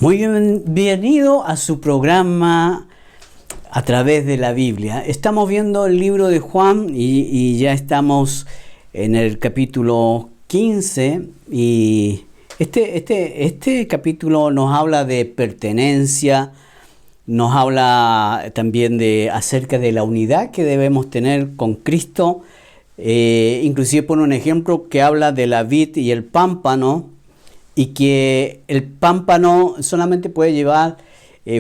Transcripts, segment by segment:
Muy bienvenido a su programa a través de la Biblia. Estamos viendo el libro de Juan y ya estamos en el capítulo 15 y este capítulo nos habla de pertenencia, nos habla también acerca de la unidad que debemos tener con Cristo. Inclusive pone un ejemplo que habla de la vid y el pámpano, y que el pámpano solamente puede llevar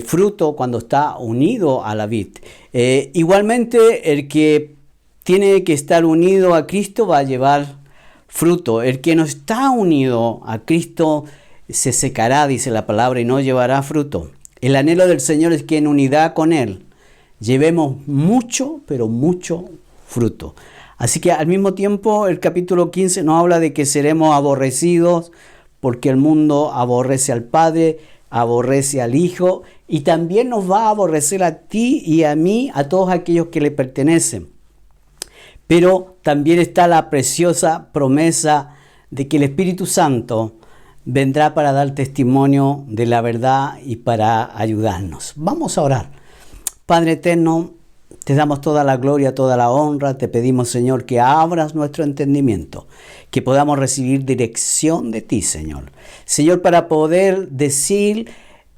fruto cuando está unido a la vid. Igualmente, el que tiene que estar unido a Cristo va a llevar fruto. El que no está unido a Cristo se secará, dice la palabra, y no llevará fruto. El anhelo del Señor es que en unidad con Él llevemos mucho, pero mucho fruto. Así que al mismo tiempo el capítulo 15 nos habla de que seremos aborrecidos porque el mundo aborrece al Padre, aborrece al Hijo y también nos va a aborrecer a ti y a mí, a todos aquellos que le pertenecen. Pero también está la preciosa promesa de que el Espíritu Santo vendrá para dar testimonio de la verdad y para ayudarnos. Vamos a orar. Padre eterno, te damos toda la gloria, toda la honra. Te pedimos, Señor, que abras nuestro entendimiento, que podamos recibir dirección de ti, Señor. Señor, para poder decir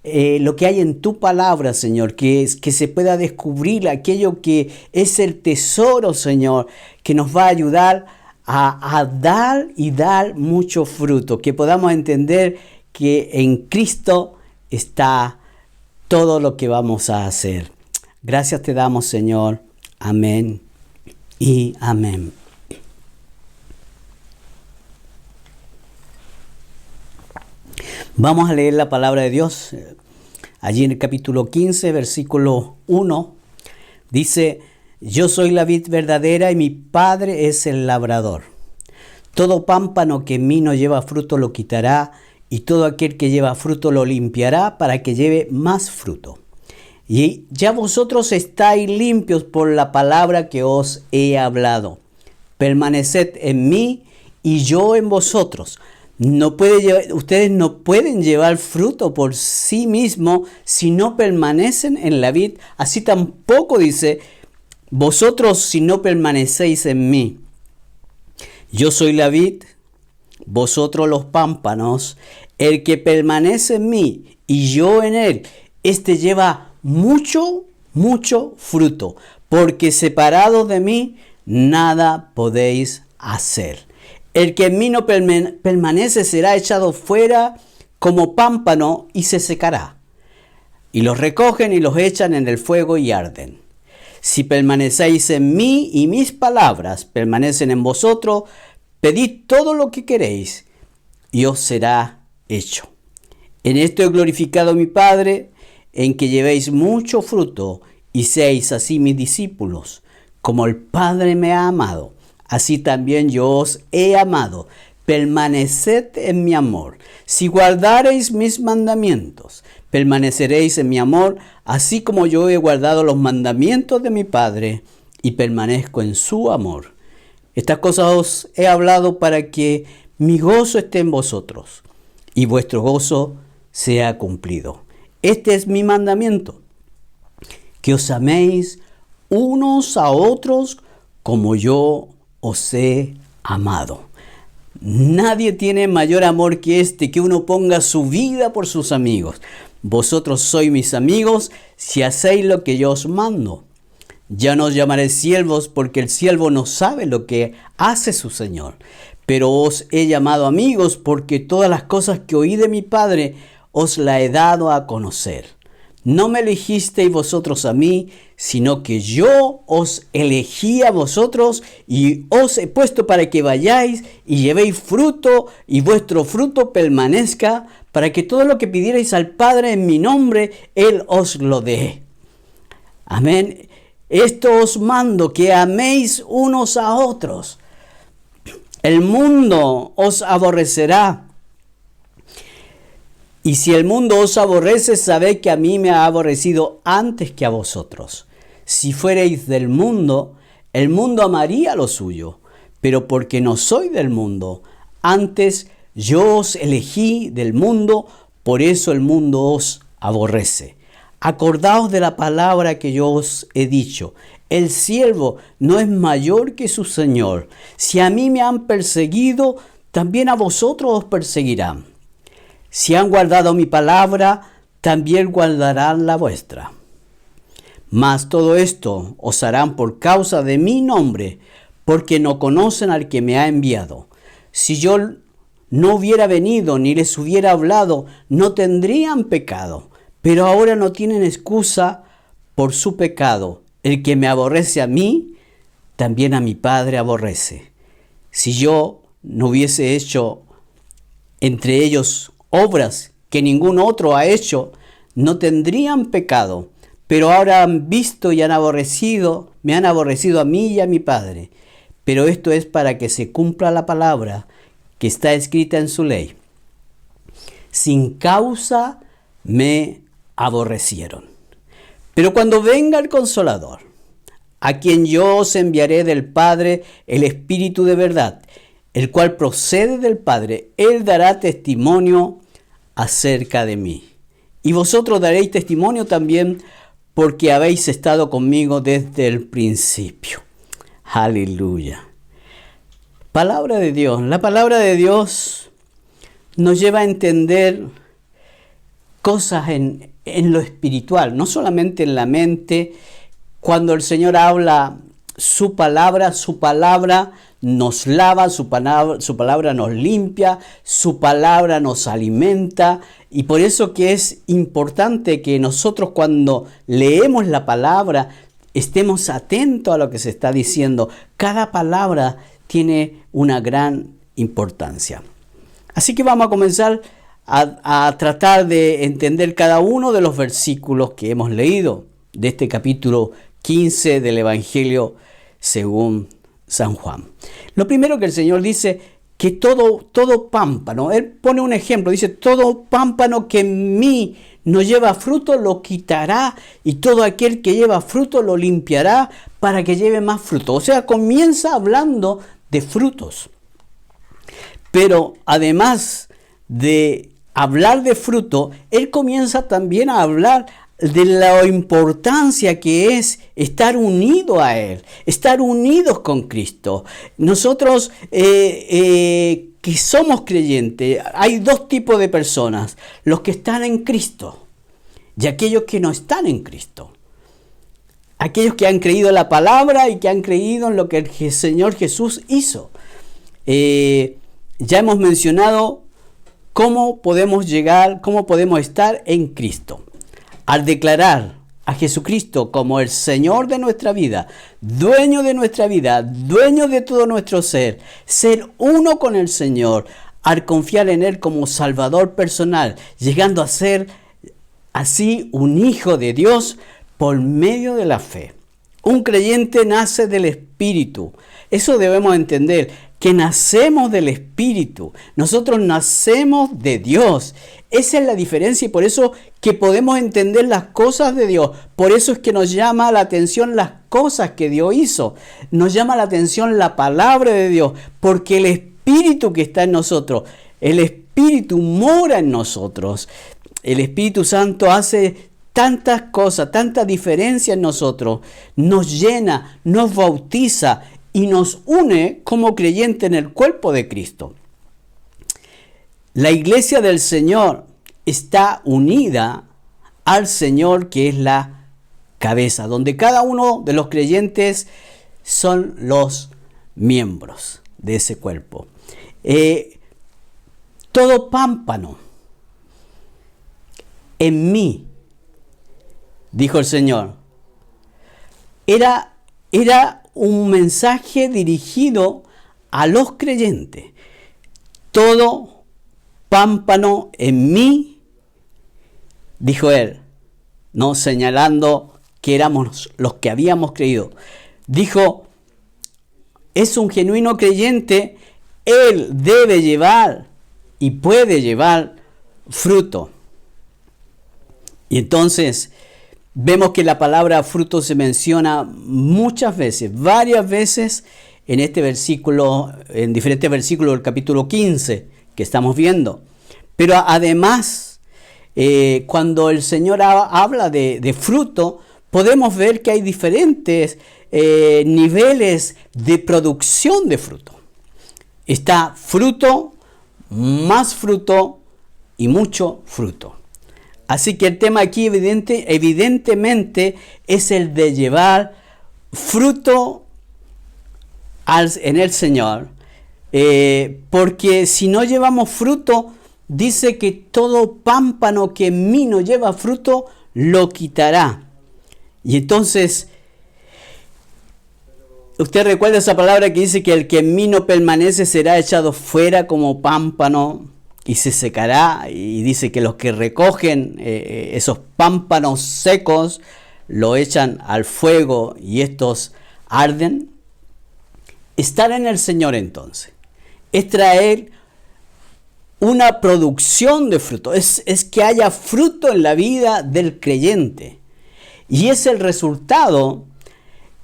lo que hay en tu palabra, Señor, que se pueda descubrir aquello que es el tesoro, Señor, que nos va a ayudar a dar y dar mucho fruto, que podamos entender que en Cristo está todo lo que vamos a hacer. Gracias te damos, Señor. Amén y amén. Vamos a leer la palabra de Dios. Allí en el capítulo 15, versículo 1, dice: Yo soy la vid verdadera y mi Padre es el labrador. Todo pámpano que en mí no lleva fruto lo quitará, y todo aquel que lleva fruto lo limpiará para que lleve más fruto. Y ya vosotros estáis limpios por la palabra que os he hablado. Permaneced en mí y yo en vosotros. Ustedes no pueden llevar fruto por sí mismos si no permanecen en la vid. Así tampoco dice vosotros si no permanecéis en mí. Yo soy la vid, vosotros los pámpanos. El que permanece en mí y yo en él, este lleva mucho fruto, porque separados de mí nada podéis hacer. El que en mí no permanece será echado fuera como pámpano y se secará. Y los recogen y los echan en el fuego y arden. Si permanecéis en mí y mis palabras permanecen en vosotros, pedid todo lo que queréis y os será hecho. En esto he glorificado a mi Padre, en que llevéis mucho fruto y seáis así mis discípulos. Como el Padre me ha amado, así también yo os he amado. Permaneced en mi amor. Si guardareis mis mandamientos, permaneceréis en mi amor, así como yo he guardado los mandamientos de mi Padre y permanezco en su amor. Estas cosas os he hablado para que mi gozo esté en vosotros y vuestro gozo sea cumplido. Este es mi mandamiento, que os améis unos a otros como yo os he amado. Nadie tiene mayor amor que este, que uno ponga su vida por sus amigos. Vosotros sois mis amigos si hacéis lo que yo os mando. Ya no os llamaré siervos, porque el siervo no sabe lo que hace su Señor. Pero os he llamado amigos, porque todas las cosas que oí de mi Padre os la he dado a conocer. No me elegisteis vosotros a mí, sino que yo os elegí a vosotros y os he puesto para que vayáis y llevéis fruto y vuestro fruto permanezca, para que todo lo que pidierais al Padre en mi nombre, Él os lo dé. Amén. Esto os mando, que améis unos a otros. El mundo os aborrecerá. Y si el mundo os aborrece, sabed que a mí me ha aborrecido antes que a vosotros. Si fuereis del mundo, el mundo amaría lo suyo. Pero porque no soy del mundo, antes yo os elegí del mundo, por eso el mundo os aborrece. Acordaos de la palabra que yo os he dicho. El siervo no es mayor que su Señor. Si a mí me han perseguido, también a vosotros os perseguirán. Si han guardado mi palabra, también guardarán la vuestra. Mas todo esto os harán por causa de mi nombre, porque no conocen al que me ha enviado. Si yo no hubiera venido ni les hubiera hablado, no tendrían pecado. Pero ahora no tienen excusa por su pecado. El que me aborrece a mí, también a mi Padre aborrece. Si yo no hubiese hecho entre ellos obras que ningún otro ha hecho, no tendrían pecado. Pero ahora han visto y me han aborrecido a mí y a mi Padre. Pero esto es para que se cumpla la palabra que está escrita en su ley. Sin causa me aborrecieron. Pero cuando venga el Consolador, a quien yo os enviaré del Padre, el Espíritu de verdad, el cual procede del Padre, Él dará testimonio acerca de mí. Y vosotros daréis testimonio también, porque habéis estado conmigo desde el principio. Aleluya. Palabra de Dios. La palabra de Dios nos lleva a entender cosas en lo espiritual, no solamente en la mente. Cuando el Señor habla su palabra nos lava, su palabra nos limpia, su palabra nos alimenta. Y por eso que es importante que nosotros cuando leemos la palabra estemos atentos a lo que se está diciendo. Cada palabra tiene una gran importancia. Así que vamos a comenzar a tratar de entender cada uno de los versículos que hemos leído de este capítulo 15 del Evangelio según San Juan. Lo primero que el Señor dice, que todo pámpano, Él pone un ejemplo, dice, todo pámpano que en mí no lleva fruto lo quitará, y todo aquel que lleva fruto lo limpiará para que lleve más fruto. O sea, comienza hablando de frutos. Pero además de hablar de fruto, Él comienza también a hablar de la importancia que es estar unido a Él, estar unidos con Cristo. Nosotros que somos creyentes, hay dos tipos de personas, los que están en Cristo y aquellos que no están en Cristo. Aquellos que han creído en la palabra y que han creído en lo que el Señor Jesús hizo. Ya hemos mencionado cómo podemos estar en Cristo. Al declarar a Jesucristo como el Señor de nuestra vida, dueño de todo nuestro ser uno con el Señor, al confiar en Él como Salvador personal, llegando a ser así un hijo de Dios por medio de la fe. Un creyente nace del Espíritu. Eso debemos entender, que nacemos del Espíritu. Nosotros nacemos de Dios. Esa es la diferencia y por eso que podemos entender las cosas de Dios. Por eso es que nos llama la atención las cosas que Dios hizo. Nos llama la atención la palabra de Dios. Porque el Espíritu que está en nosotros, el Espíritu mora en nosotros. El Espíritu Santo hace tantas cosas, tanta diferencia en nosotros. Nos llena, nos bautiza y nos une como creyente en el cuerpo de Cristo. La iglesia del Señor está unida al Señor, que es la cabeza, donde cada uno de los creyentes son los miembros de ese cuerpo. Todo pámpano en mí, dijo el Señor, era un mensaje dirigido a los creyentes. Todo pámpano en mí, dijo Él, no señalando que éramos los que habíamos creído. Dijo, es un genuino creyente, él debe llevar y puede llevar fruto. Y entonces vemos que la palabra fruto se menciona muchas veces, varias veces en este versículo, en diferentes versículos del capítulo 15 que estamos viendo. Pero además cuando el Señor habla de fruto, podemos ver que hay diferentes niveles de producción de fruto. Está fruto, más fruto y mucho fruto. Así que el tema aquí evidentemente es el de llevar fruto en el Señor. Porque si no llevamos fruto, dice que todo pámpano que en mí no lleva fruto, lo quitará. Y entonces, usted recuerda esa palabra que dice que el que en mí no permanece será echado fuera como pámpano y se secará. Y dice que los que recogen esos pámpanos secos lo echan al fuego y estos arden. Estar en el Señor entonces es traer una producción de fruto, es que haya fruto en la vida del creyente. Y es el resultado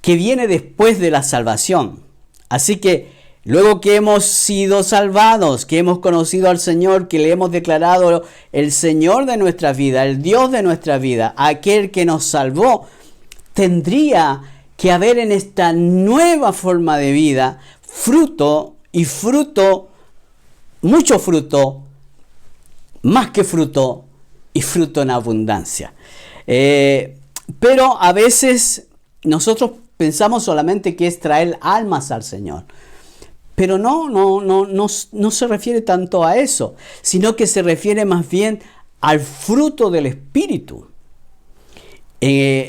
que viene después de la salvación. Así que luego que hemos sido salvados, que hemos conocido al Señor, que le hemos declarado el Señor de nuestra vida, el Dios de nuestra vida, aquel que nos salvó, tendría que haber en esta nueva forma de vida fruto y fruto, mucho fruto, más que fruto y fruto en abundancia. Pero a veces nosotros pensamos solamente que es traer almas al Señor. Pero no se refiere tanto a eso, sino que se refiere más bien al fruto del Espíritu.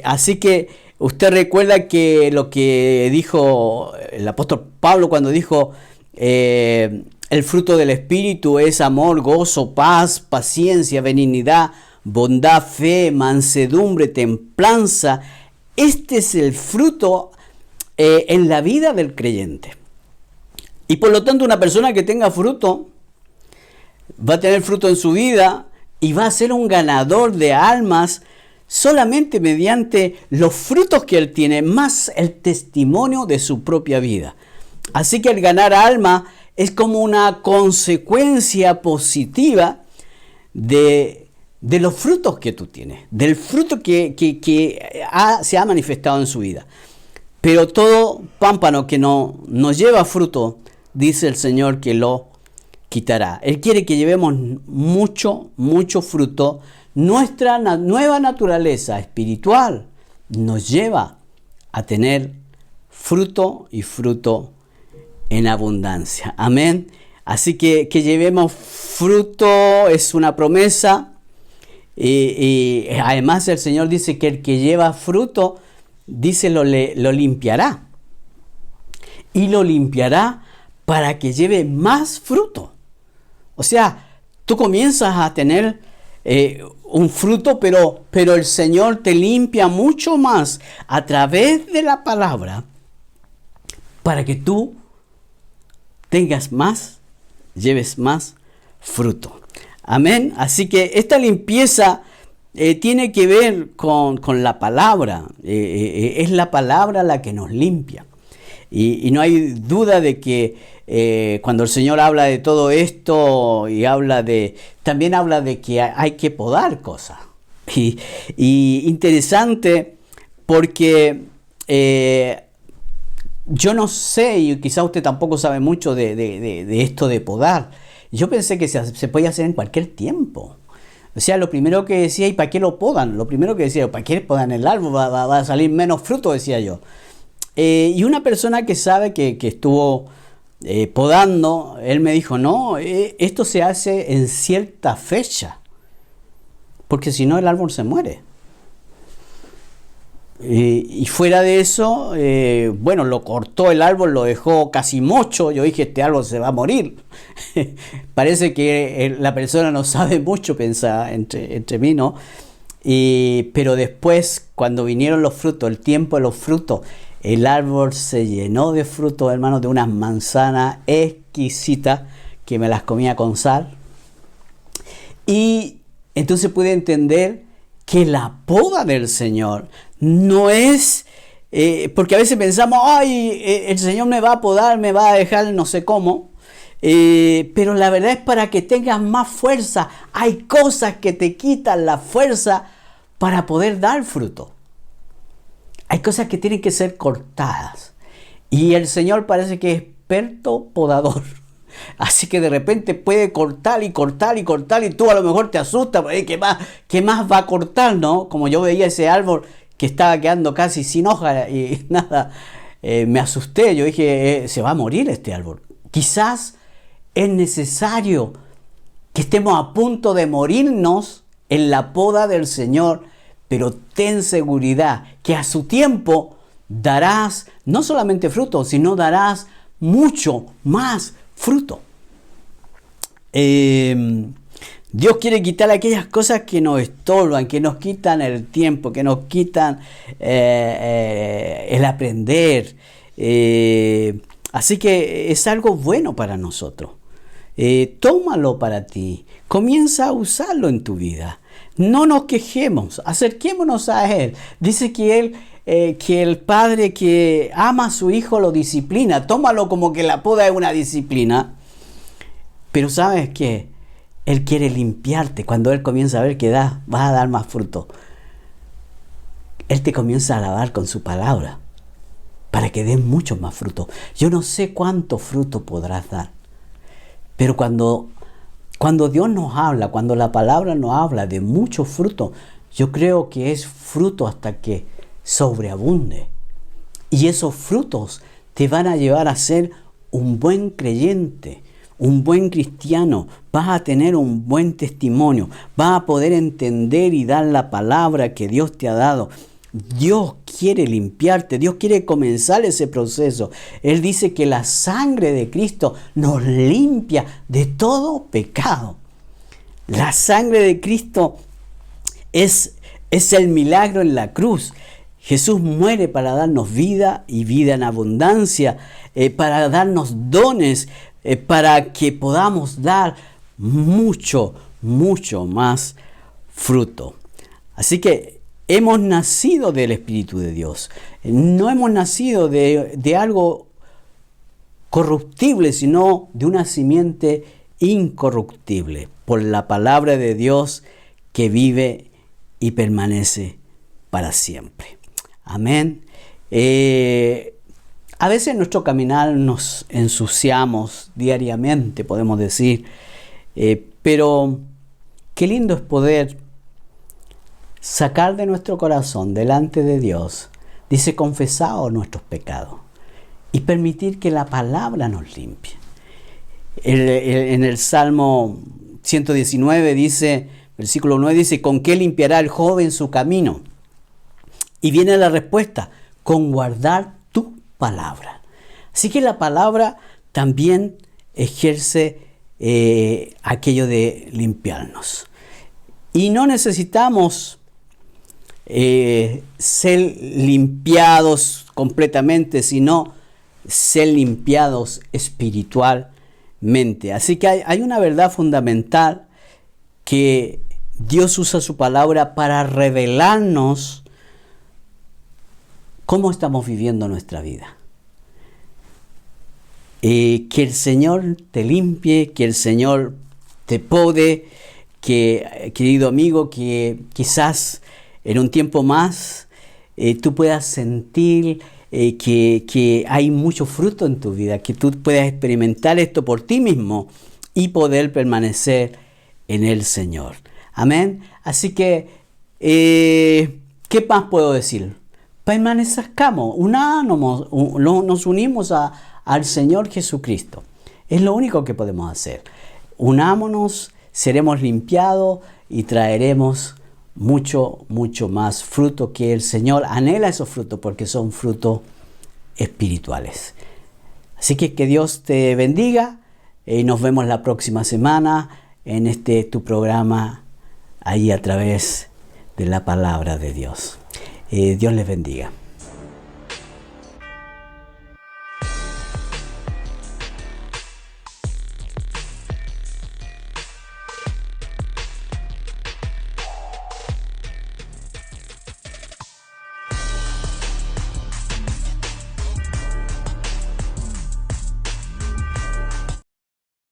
Así que usted recuerda que lo que dijo el apóstol Pablo cuando dijo el fruto del Espíritu es amor, gozo, paz, paciencia, benignidad, bondad, fe, mansedumbre, templanza. Este es el fruto en la vida del creyente. Y por lo tanto una persona que tenga fruto va a tener fruto en su vida y va a ser un ganador de almas solamente mediante los frutos que él tiene, más el testimonio de su propia vida. Así que el ganar alma es como una consecuencia positiva de los frutos que tú tienes, del fruto que se ha manifestado en su vida. Pero todo pámpano que no lleva fruto, dice el Señor que lo quitará. Él quiere que llevemos mucho fruto. Nuestra nueva naturaleza espiritual nos lleva a tener fruto y fruto en abundancia. Amén. Así que llevemos fruto es una promesa. Y además el Señor dice que el que lleva fruto, dice, lo limpiará. Y lo limpiará para que lleve más fruto. O sea, tú comienzas a tener un fruto, pero el Señor te limpia mucho más a través de la palabra para que tú tengas más, lleves más fruto. Amén. Así que esta limpieza tiene que ver con la palabra. Es la palabra la que nos limpia. Y no hay duda de que cuando el Señor habla de todo esto y también habla de que hay que podar cosas. Y interesante porque yo no sé, y quizá usted tampoco sabe mucho de esto de podar. Yo pensé que se podía hacer en cualquier tiempo. O sea, lo primero que decía, ¿y para qué lo podan? Lo primero que decía, ¿para qué podan el árbol? Va a salir menos fruto, decía yo. Y una persona que sabe que estuvo podando, él me dijo, no, esto se hace en cierta fecha, porque si no el árbol se muere. Y fuera de eso, bueno, lo cortó el árbol, lo dejó casi mocho. Yo dije, este árbol se va a morir. Parece que la persona no sabe mucho, pensaba entre mí, ¿no? Pero después, cuando vinieron los frutos, el tiempo de los frutos, el árbol se llenó de frutos, hermanos, de unas manzanas exquisitas que me las comía con sal. Y entonces pude entender que la poda del Señor no es, porque a veces pensamos, ay, el Señor me va a podar, me va a dejar no sé cómo, pero la verdad es para que tengas más fuerza. Hay cosas que te quitan la fuerza para poder dar fruto. Hay cosas que tienen que ser cortadas. Y el Señor parece que es experto podador. Así que de repente puede cortar y cortar y cortar y tú a lo mejor te asustas. ¿Qué más va a cortar, no? Como yo veía ese árbol que estaba quedando casi sin hoja y nada, me asusté. Yo dije, se va a morir este árbol. Quizás es necesario que estemos a punto de morirnos en la poda del Señor, pero ten seguridad que a su tiempo darás no solamente fruto, sino darás mucho más fruto. Dios quiere quitar aquellas cosas que nos estorban, que nos quitan el tiempo, que nos quitan el aprender. Así que es algo bueno para nosotros. Tómalo para ti. Comienza a usarlo en tu vida. No nos quejemos, acerquémonos a Él. Dice que el padre que ama a su hijo lo disciplina. Tómalo como que la poda es una disciplina. Pero ¿sabes qué? Él quiere limpiarte. Cuando Él comienza a ver que vas a dar más fruto, Él te comienza a lavar con su palabra para que des mucho más fruto. Yo no sé cuánto fruto podrás dar, pero cuando Dios nos habla, cuando la palabra nos habla de mucho fruto, yo creo que es fruto hasta que sobreabunde. Y esos frutos te van a llevar a ser un buen creyente, un buen cristiano. Vas a tener un buen testimonio. Vas a poder entender y dar la palabra que Dios te ha dado. Dios quiere limpiarte. Dios quiere comenzar ese proceso. Él dice que la sangre de Cristo nos limpia de todo pecado. La sangre de Cristo es el milagro en la cruz. Jesús muere para darnos vida y vida en abundancia, para darnos dones, para que podamos dar mucho, mucho más fruto. Así que hemos nacido del Espíritu de Dios. No hemos nacido de algo corruptible, sino de una simiente incorruptible, por la palabra de Dios que vive y permanece para siempre. Amén. A veces en nuestro caminar nos ensuciamos diariamente, podemos decir, pero qué lindo es poder sacar de nuestro corazón delante de Dios, dice, confesaos nuestros pecados y permitir que la palabra nos limpie. En el Salmo 119 dice, versículo 9 dice, ¿con qué limpiará el joven su camino? Y viene la respuesta, con guardar tu palabra. Así que la palabra también ejerce aquello de limpiarnos. Y no necesitamos ser limpiados completamente, sino ser limpiados espiritualmente. Así que hay una verdad fundamental, que Dios usa su palabra para revelarnos cómo estamos viviendo nuestra vida. Que el Señor te limpie, que el Señor te pode, que, querido amigo, que quizás en un tiempo más tú puedas sentir que hay mucho fruto en tu vida, que tú puedas experimentar esto por ti mismo y poder permanecer en el Señor. Amén. Así que, ¿qué más puedo decir? Permanezcamos, nos unimos al Señor Jesucristo. Es lo único que podemos hacer. Unámonos, seremos limpiados y traeremos mucho, mucho más fruto, que el Señor anhela esos frutos porque son frutos espirituales. Así que Dios te bendiga y nos vemos la próxima semana en tu programa, ahí a través de la palabra de Dios. Dios les bendiga.